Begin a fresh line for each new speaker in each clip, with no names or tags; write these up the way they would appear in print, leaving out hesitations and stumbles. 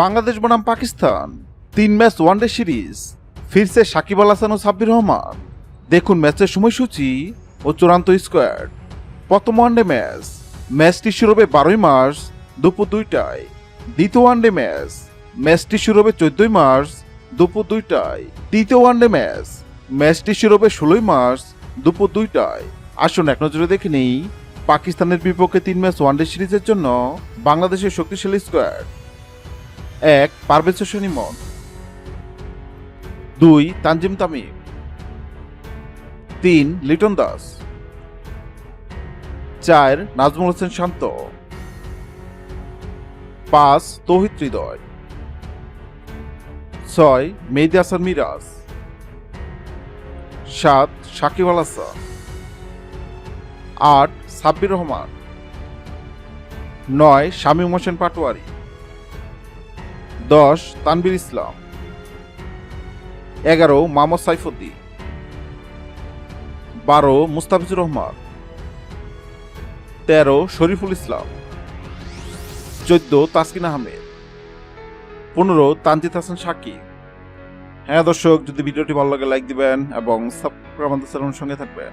বাংলাদেশ বনাম Pakistan 3 match one day series ফিরছে সাকিব আল হাসান ও সাব্বির রহমান। দেখুন ম্যাচের সময়সূচি ও চূড়ান্ত স্কোয়াড। প্রথম ওয়ানডে ম্যাচটি শুরু হবে 12 মার্চ দুপুর 2টায়। দ্বিতীয় ওয়ানডে ম্যাচটি শুরু হবে 14 মার্চ দুপুর 2টায়। তৃতীয় ওয়ানডে ম্যাচটি শুরু হবে 16 মার্চ দুপুর 2টায়। আসুন এক নজরে দেখে নেই পাকিস্তানের বিপক্ষে 3 ম্যাচ ওয়ানডে সিরিজের জন্য বাংলাদেশের শক্তিশালী স্কোয়াড। 1 পারভেজ হোসেন ইমন, 2 তানজিম তামিম, 3 লিটন দাস, 4 নাজমুল হোসেন শান্ত, 5 তৌহিদ হৃদয়, 6 মেহেদী হাসান মিরাজ, 7 সাকিব আল হাসান, 8 সাব্বির রহমান, 9 শামীম হোসেন পাটোয়ারি, 10 তানভীর ইসলাম, 11 মোহাম্মদ সাইফুদ্দিন, 12 মুস্তাফিজুর রহমান, 13 শরীফুল ইসলাম, 14 তাসকিন আহমেদ, 15 তানজিদ হাসান শাকিব। হ্যাঁ দর্শক, যদি ভিডিওটি ভালো লাগে লাইক দিবেন এবং সাবস্ক্রাইব আমাদের চ্যানেলের সঙ্গে থাকবেন।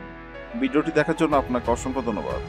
ভিডিওটি দেখার জন্য আপনাকে অসংখ্য ধন্যবাদ।